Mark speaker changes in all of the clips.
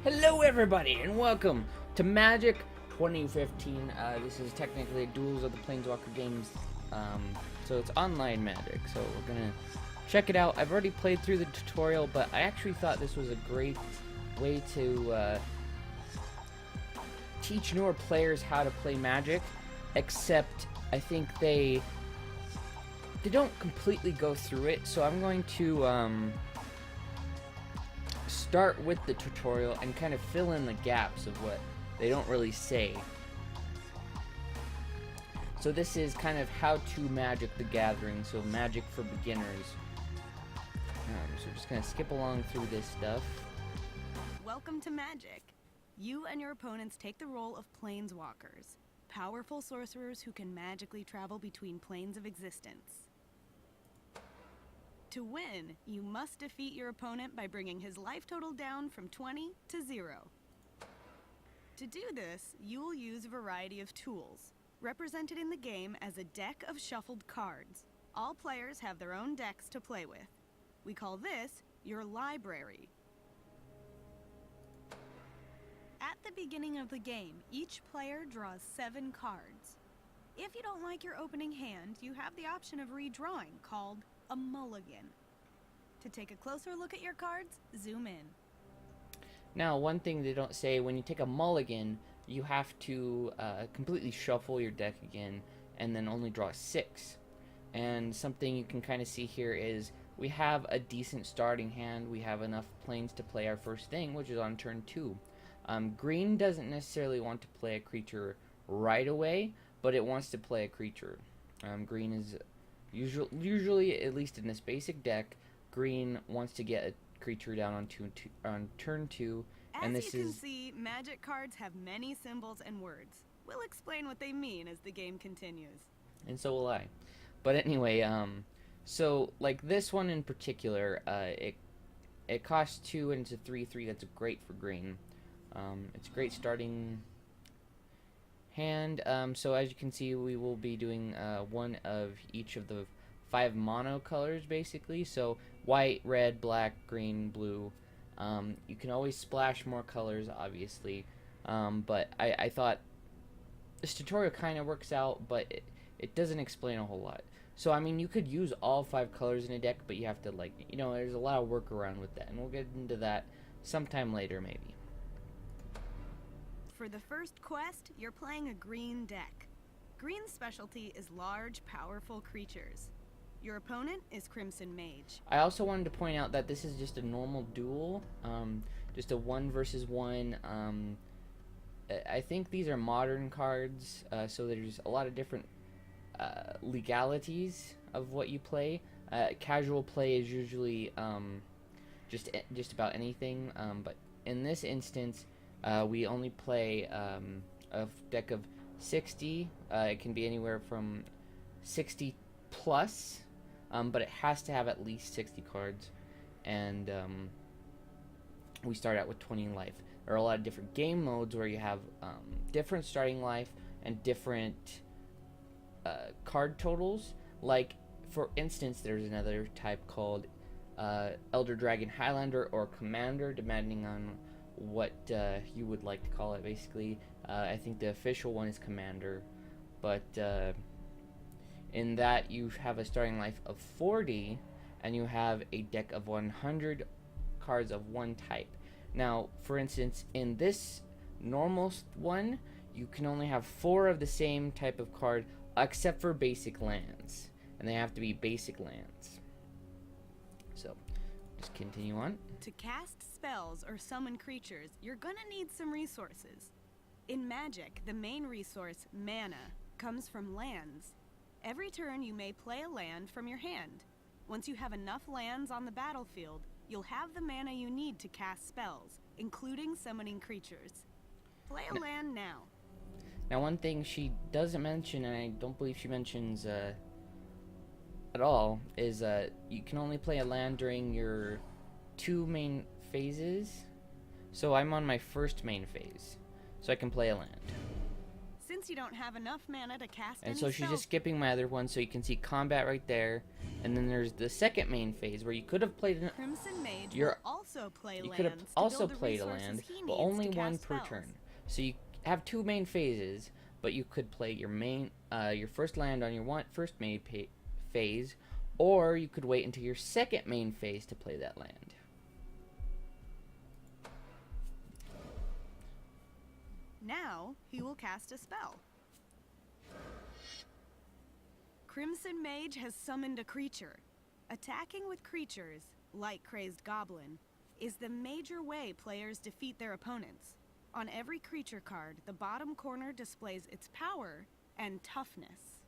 Speaker 1: Hello everybody and welcome to Magic 2015. This is technically Duels of the Planeswalker games, so it's online Magic, so we're gonna check it out. I've already played through the tutorial, but I actually thought this was a great way to teach newer players how to play Magic, except I think they don't completely go through it, so I'm going to start with the tutorial and kind of fill in the gaps of what they don't really say. So this is kind of how to Magic the Gathering, so Magic for beginners. So we're just gonna skip along through this stuff.
Speaker 2: Welcome to Magic. You and your opponents take the role of planeswalkers, powerful sorcerers who can magically travel between planes of existence. To win, you must defeat your opponent by bringing his life total down from 20 to 0. To do this, you will use a variety of tools, represented in the game as a deck of shuffled cards. All players have their own decks to play with. We call this your library. At the beginning of the game, each player draws 7 cards. If you don't like your opening hand, you have the option of redrawing, called a mulligan. To take a closer look at your cards, zoom in.
Speaker 1: Now, one thing they don't say, when you take a mulligan, you have to completely shuffle your deck again and then only draw 6. And something you can kind of see here is we have a decent starting hand. We have enough planes to play our first thing, which is on turn 2. Green doesn't necessarily want to play a creature right away, but it wants to play a creature. Green is usually, at least in this basic deck, green wants to get a creature down on turn 2. And
Speaker 2: As you can see, Magic cards have many symbols and words. We'll explain what they mean as the game continues.
Speaker 1: And so will I. But anyway, so like this one in particular, it costs 2 and it's a 3/3. That's great for green. It's a great starting hand. So as you can see, we will be doing one of each of the 5 mono colors, basically. So white, red, black, green, blue. You can always splash more colors, obviously. But I thought this tutorial kind of works out, but it doesn't explain a whole lot. So, I mean, you could use all 5 colors in a deck, but you have to, like, there's a lot of workaround with that. And we'll get into that sometime later, maybe.
Speaker 2: For the first quest, you're playing a green deck. Green's specialty is large, powerful creatures. Your opponent is Crimson Mage.
Speaker 1: I also wanted to point out that this is just a normal duel, just a 1 versus 1. I think these are modern cards, so there's a lot of different legalities of what you play. Casual play is usually just about anything, but in this instance, we only play a deck of 60. It can be anywhere from 60 plus, but it has to have at least 60 cards, and we start out with 20 life. There are a lot of different game modes where you have different starting life and different card totals. Like, for instance, there's another type called Elder Dragon Highlander or Commander, depending on what you would like to call it, basically. I think the official one is Commander, but in that you have a starting life of 40 and you have a deck of 100 cards of one type. Now, for instance, in this normal one, you can only have 4 of the same type of card except for basic lands, and they have to be basic lands. So just continue on.
Speaker 2: To cast spells or summon creatures, you're gonna need some resources. In Magic, the main resource, mana, comes from lands. Every turn you may play a land from your hand. Once you have enough lands on the battlefield, you'll have the mana you need to cast spells, including summoning creatures. Play a land now.
Speaker 1: Now, one thing she doesn't mention, and I don't believe she mentions at all, is you can only play a land during your 2 main phases. So I'm on my first main phase, so I can play a land.
Speaker 2: Since you don't have enough mana to cast
Speaker 1: And
Speaker 2: any
Speaker 1: so she's
Speaker 2: spells,
Speaker 1: just skipping my other one, so you can see combat right there. And then there's the second main phase where you could have played an,
Speaker 2: Crimson Mage
Speaker 1: You're-
Speaker 2: will also play
Speaker 1: you
Speaker 2: lands
Speaker 1: could have
Speaker 2: to
Speaker 1: also
Speaker 2: build the
Speaker 1: played a
Speaker 2: resources
Speaker 1: land,
Speaker 2: he
Speaker 1: but
Speaker 2: needs
Speaker 1: only
Speaker 2: to
Speaker 1: one
Speaker 2: cast
Speaker 1: per
Speaker 2: spells.
Speaker 1: turn. So you have two main phases, but you could play your your first land on your first main phase, or you could wait until your second main phase to play that land.
Speaker 2: Now he will cast a spell. Crimson Mage has summoned a creature. Attacking with creatures, like Crazed Goblin, is the major way players defeat their opponents. On every creature card, the bottom corner displays its power and toughness.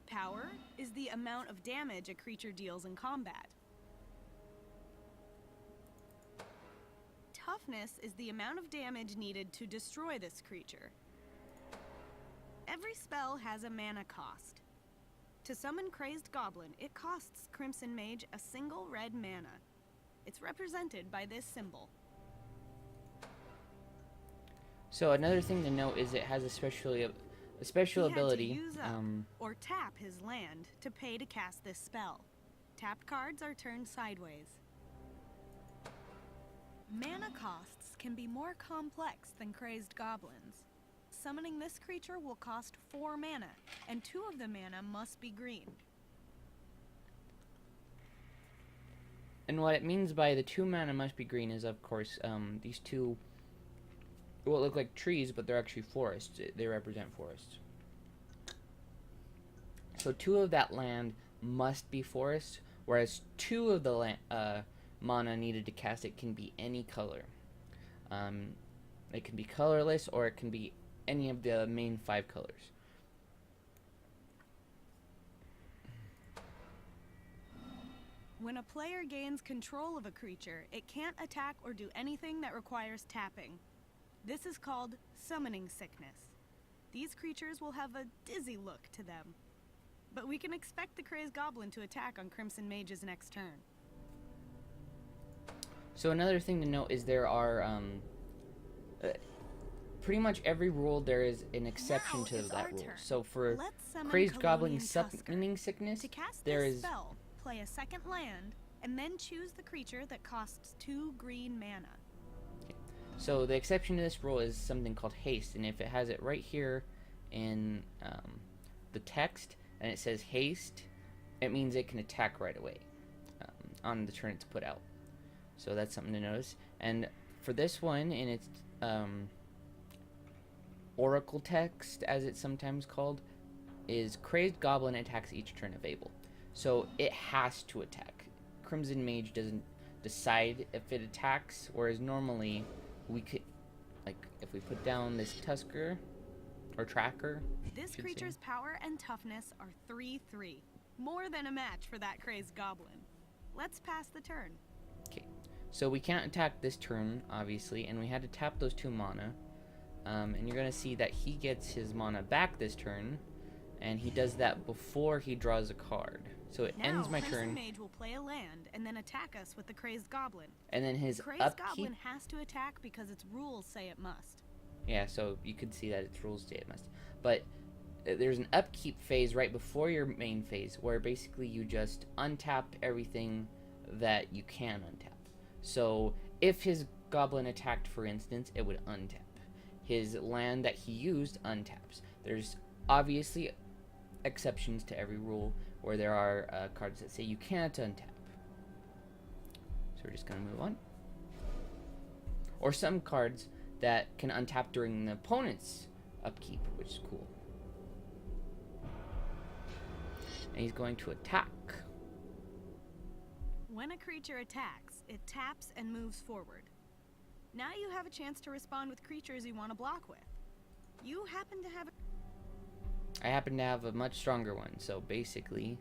Speaker 2: Power is the amount of damage a creature deals in combat. Toughness is the amount of damage needed to destroy this creature. Every spell has a mana cost. To summon Crazed Goblin, it costs Crimson Mage a single red mana. It's represented by this symbol.
Speaker 1: So another thing to note is it has a special
Speaker 2: He
Speaker 1: ability.
Speaker 2: had to use up or tap his land to pay to cast this spell. Tapped cards are turned sideways. Mana costs can be more complex than Crazed Goblins. Summoning this creature will cost 4 mana, and 2 of the mana must be green.
Speaker 1: And what it means by the 2 mana must be green is, of course, these two will look like trees, but they're actually forests. They represent forests. So 2 of that land must be forest, whereas 2 of the mana needed to cast it can be any color. It can be colorless, or it can be any of the main 5 colors.
Speaker 2: When a player gains control of a creature, it can't attack or do anything that requires tapping. This is called summoning sickness. These creatures will have a dizzy look to them. But we can expect the Crazed Goblin to attack on Crimson Mage's next turn.
Speaker 1: So another thing to note is there are pretty much every rule there is an exception
Speaker 2: Now
Speaker 1: to
Speaker 2: it's
Speaker 1: that
Speaker 2: our
Speaker 1: rule.
Speaker 2: turn.
Speaker 1: So for
Speaker 2: Let's summon
Speaker 1: Crazed Goblin
Speaker 2: Colonian Tusker.
Speaker 1: summoning sickness,
Speaker 2: To cast
Speaker 1: there
Speaker 2: this
Speaker 1: is
Speaker 2: spell, play a second land, and then choose the creature that costs 2 green mana.
Speaker 1: so the exception to this rule is something called haste, and if it has it right here in the text and it says haste, it means it can attack right away on the turn it's put out. So that's something to notice. And for this one, in its Oracle text, as it's sometimes called, is Crazed Goblin attacks each turn available. So it has to attack. Crimson Mage doesn't decide if it attacks, whereas normally we could, like, if we put down this Tusker, or Tracker.
Speaker 2: This
Speaker 1: should
Speaker 2: creature's
Speaker 1: say.
Speaker 2: power and toughness are 3/3. More than a match for that Crazed Goblin. Let's pass the turn.
Speaker 1: Okay, so we can't attack this turn, obviously, and we had to tap those 2 mana. And you're going to see that he gets his mana back this turn, and he does that before he draws a card. So it
Speaker 2: Now,
Speaker 1: ends my
Speaker 2: Crimson
Speaker 1: turn,
Speaker 2: Mage will play a land and then attack us with the Crazed Goblin.
Speaker 1: and then his
Speaker 2: The Crazed
Speaker 1: upkeep.
Speaker 2: Goblin has to attack because its rules say it must.
Speaker 1: Yeah, so you could see that its rules say it must. But there's an upkeep phase right before your main phase, where basically you just untap everything that you can untap. So if his goblin attacked, for instance, it would untap. His land that he used untaps. There's obviously exceptions to every rule where there are cards that say you can't untap. So we're just going to move on. Or some cards that can untap during the opponent's upkeep, which is cool. And he's going to attack.
Speaker 2: When a creature attacks, it taps and moves forward. Now you have a chance to respond with creatures you want to block with. You happen to have
Speaker 1: I happen to have a much stronger one, so basically,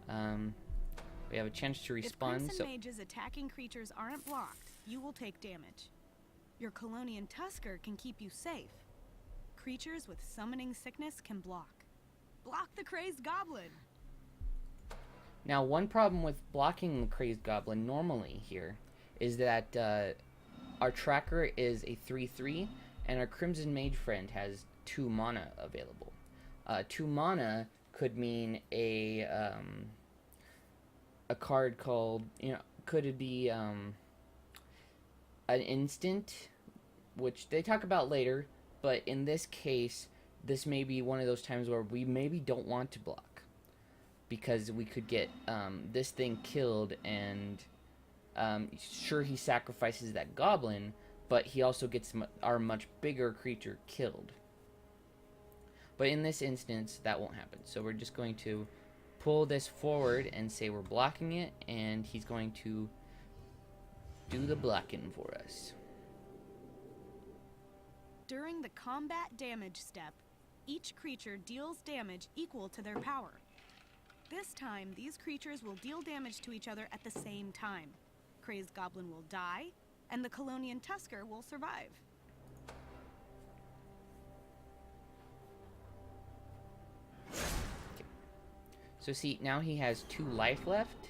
Speaker 1: we have a chance to respond.
Speaker 2: If Crimson
Speaker 1: So
Speaker 2: Mage's attacking creatures aren't blocked, you will take damage. Your Colonian Tusker can keep you safe. Creatures with summoning sickness can block. Block the Crazed Goblin!
Speaker 1: now, one problem with blocking the Crazed Goblin normally here is that our tracker is a 3/3, and our Crimson Mage friend has 2 mana available. 2 mana could mean a card called, could it be an instant, which they talk about later, but in this case, this may be one of those times where we maybe don't want to block, because we could get this thing killed, and sure, he sacrifices that goblin, but he also gets our much bigger creature killed. But in this instance, that won't happen. So we're just going to pull this forward and say we're blocking it, and he's going to do the blocking for us.
Speaker 2: During the combat damage step, each creature deals damage equal to their power. This time, these creatures will deal damage to each other at the same time. Crazed Goblin will die, and the Colonian Tusker will survive.
Speaker 1: So see, now he has 2 life left,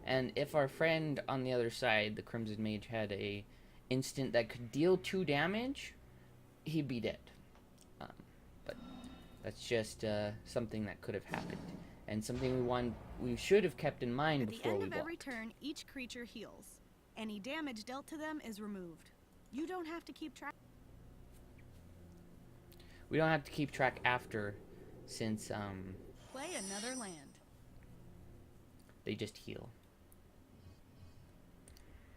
Speaker 1: and if our friend on the other side, the Crimson Mage, had a instant that could deal 2 damage, he'd be dead. But that's just something that could have happened, and something we should have kept in mind before we
Speaker 2: At the
Speaker 1: blocked.
Speaker 2: end of every turn, each creature heals. Any damage dealt to them is removed. You don't have to keep track.
Speaker 1: We don't have to keep track after, since
Speaker 2: Play another land.
Speaker 1: they just heal.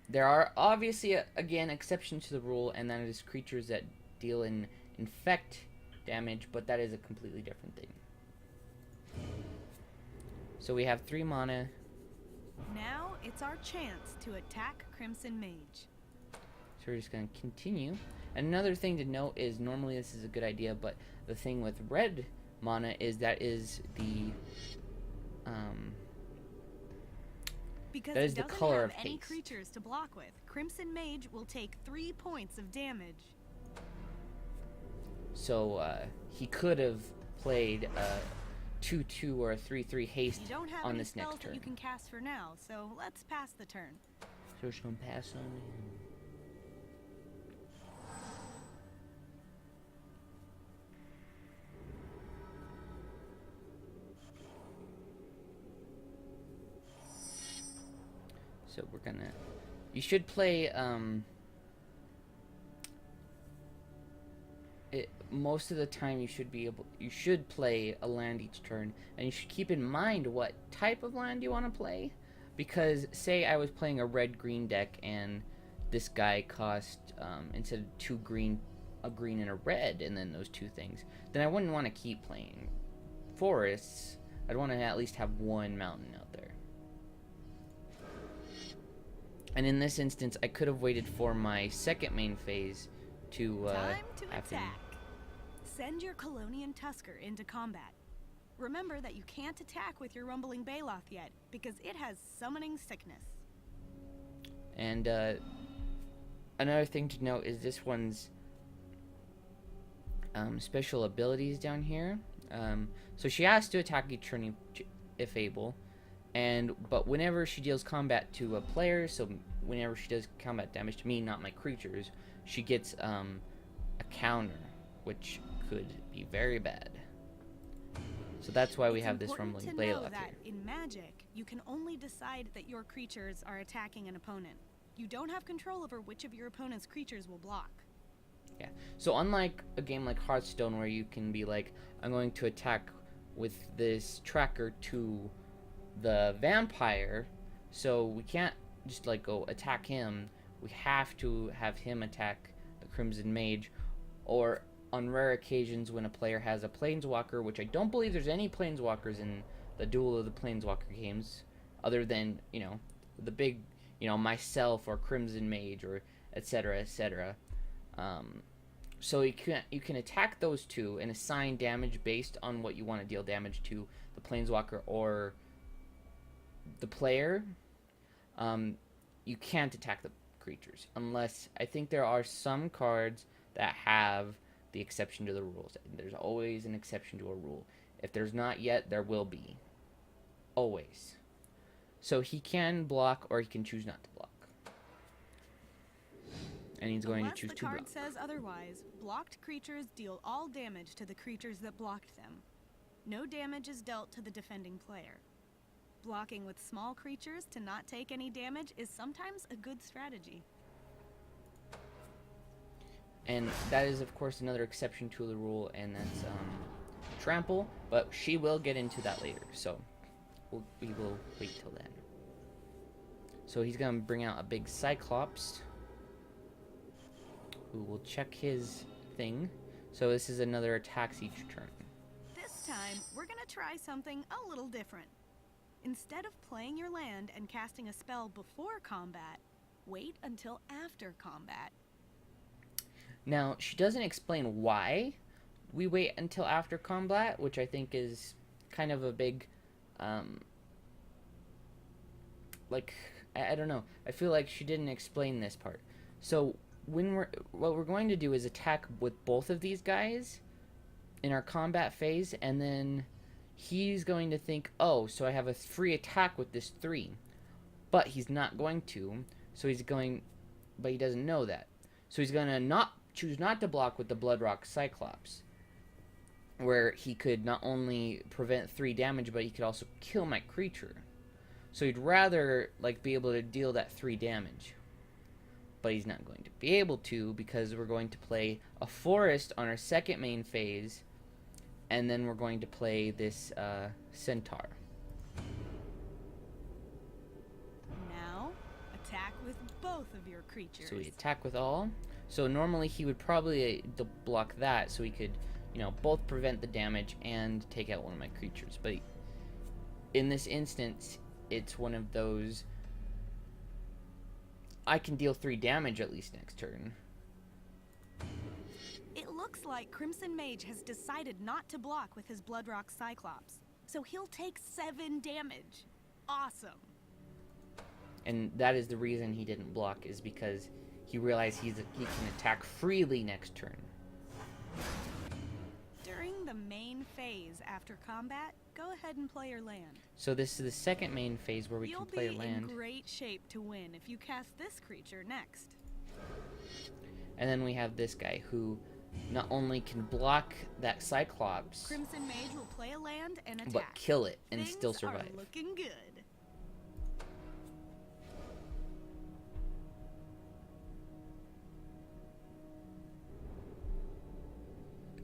Speaker 1: There are obviously, again, exceptions to the rule, and that is creatures that deal in infect damage, but that is a completely different thing. So we have 3 mana.
Speaker 2: Now it's our chance to attack Crimson Mage.
Speaker 1: So we're just going to continue. And another thing to note is, normally this is a good idea, but the thing with red mana is that is the
Speaker 2: Because
Speaker 1: that is
Speaker 2: it
Speaker 1: the
Speaker 2: doesn't
Speaker 1: color
Speaker 2: have
Speaker 1: of
Speaker 2: any
Speaker 1: haste.
Speaker 2: creatures to block with, Crimson Mage will take 3 points of damage.
Speaker 1: So he could have played a 2/2 or a 3/3 haste
Speaker 2: You don't have
Speaker 1: on
Speaker 2: any
Speaker 1: this
Speaker 2: spells
Speaker 1: next
Speaker 2: that
Speaker 1: turn.
Speaker 2: you can cast for now, so let's pass the turn.
Speaker 1: So we're just going to pass on it. So we're gonna. You should play. Most of the time, you should be able. You should play a land each turn, and you should keep in mind what type of land you want to play, because say I was playing a red-green deck, and this guy cost instead of 2 green, a green and a red, and then those 2 things, then I wouldn't want to keep playing forests. I'd want to at least have 1 mountain out there. And in this instance, I could have waited for my second main phase to
Speaker 2: Time to
Speaker 1: have him.
Speaker 2: attack. Send your Colonian Tusker into combat. Remember that you can't attack with your Rumbling Baloth yet, because it has Summoning Sickness.
Speaker 1: And another thing to note is this one's special abilities down here. So she has to attack each turn if able, but whenever she deals combat to a player, so whenever she does combat damage to me, not my creatures, she gets a counter, which could be very bad. So that's why we have this Rumbling
Speaker 2: It's important to know
Speaker 1: Baloth
Speaker 2: that
Speaker 1: here.
Speaker 2: in Magic, you can only decide that your creatures are attacking an opponent. You don't have control over which of your opponent's creatures will block.
Speaker 1: Yeah. So unlike a game like Hearthstone, where you can be like, I'm going to attack with this tracker to the vampire, so we can't just like go attack him. We have to have him attack the Crimson Mage, or on rare occasions when a player has a Planeswalker, which I don't believe there's any Planeswalkers in the Duel of the Planeswalker games, other than, the big, myself or Crimson Mage or etc. etc. So you can attack those 2 and assign damage based on what you want to deal damage to the Planeswalker or the player. You can't attack the creatures unless, I think there are some cards that have the exception to the rules. There's always an exception to a rule. If there's not yet, there will be. Always. So he can block or he can choose not to block. And he's going
Speaker 2: Unless
Speaker 1: to choose
Speaker 2: the
Speaker 1: to
Speaker 2: card
Speaker 1: block.
Speaker 2: says otherwise, blocked creatures deal all damage to the creatures that blocked them. No damage is dealt to the defending player. Blocking with small creatures to not take any damage is sometimes a good strategy.
Speaker 1: And that is, of course, another exception to the rule, and that's trample, but she will get into that later, so we will wait till then. So he's going to bring out a big Cyclops, who will check his thing. So this is another attacks each turn.
Speaker 2: This time, we're gonna try something a little different. Instead of playing your land and casting a spell before combat, wait until after combat.
Speaker 1: Now, she doesn't explain why we wait until after combat, which I think is kind of a big, like, I don't know. I feel like she didn't explain this part. So what we're going to do is attack with both of these guys in our combat phase, and then he's going to think, oh, so I have a free attack with this 3. But he's not going to, but he doesn't know that. So he's going to choose not to block with the Bloodrock Cyclops, where he could not only prevent 3 damage, but he could also kill my creature. So he'd rather be able to deal that 3 damage. But he's not going to be able to, because we're going to play a forest on our second main phase, and then we're going to play this centaur.
Speaker 2: Now, attack with both of your creatures.
Speaker 1: So we attack with all. So normally he would probably block that, so he could, both prevent the damage and take out one of my creatures. But in this instance, it's one of those, I can deal 3 damage at least next turn.
Speaker 2: It looks like Crimson Mage has decided not to block with his Bloodrock Cyclops, so he'll take 7 damage. Awesome.
Speaker 1: And that is the reason he didn't block, is because he realized he can attack freely next turn.
Speaker 2: During the main phase after combat, go ahead and play your land.
Speaker 1: So this is the second main phase where we can play a land.
Speaker 2: You'll be in great shape to win if you cast this creature next.
Speaker 1: And then we have this guy who not only can block that Cyclops,
Speaker 2: Crimson Mage will play a land and attack,
Speaker 1: but kill it and
Speaker 2: Things
Speaker 1: still survive.
Speaker 2: Are looking good.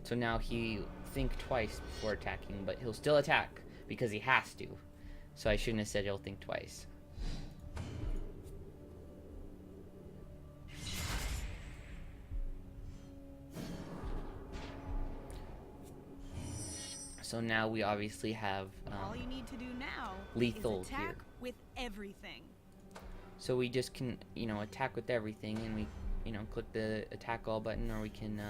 Speaker 1: So now he'll think twice before attacking, but he'll still attack because he has to. So I shouldn't have said he'll think twice. So now we obviously have
Speaker 2: All you need to do now
Speaker 1: lethal
Speaker 2: is attack
Speaker 1: here.
Speaker 2: with everything.
Speaker 1: So we just can, attack with everything, and we, click the attack all button, or we can,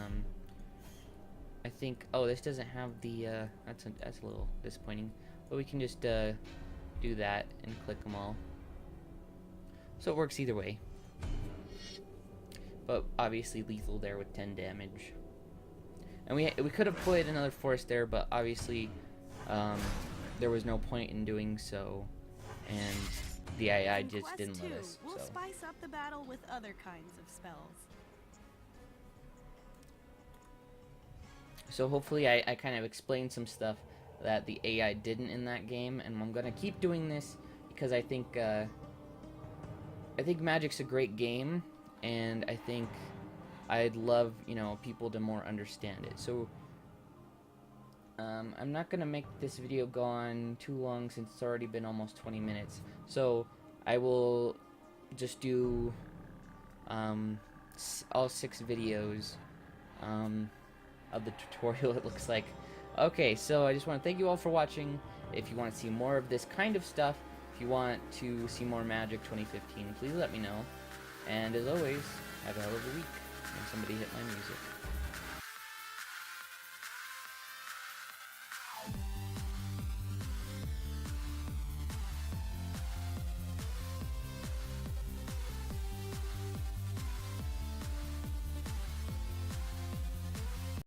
Speaker 1: I think, oh, this doesn't have the, that's a little disappointing, but we can just, do that and click them all. So it works either way. But obviously lethal there with 10 damage. And we could have played another forest there, but obviously there was no point in doing so, and the AI
Speaker 2: In
Speaker 1: just
Speaker 2: Quest
Speaker 1: didn't let
Speaker 2: 2,
Speaker 1: us.
Speaker 2: We'll
Speaker 1: So
Speaker 2: spice up the battle with other kinds of spells.
Speaker 1: So hopefully I kind of explained some stuff that the AI didn't in that game, and I'm gonna keep doing this because I think Magic's a great game, and I think I'd love, people to more understand it. So I'm not gonna make this video go on too long since it's already been almost 20 minutes. So I will just do all 6 videos of the tutorial, it looks like. Okay, so I just want to thank you all for watching. If you want to see more of this kind of stuff, if you want to see more Magic 2015, please let me know. And as always, have a hell of a week. And somebody hit my music.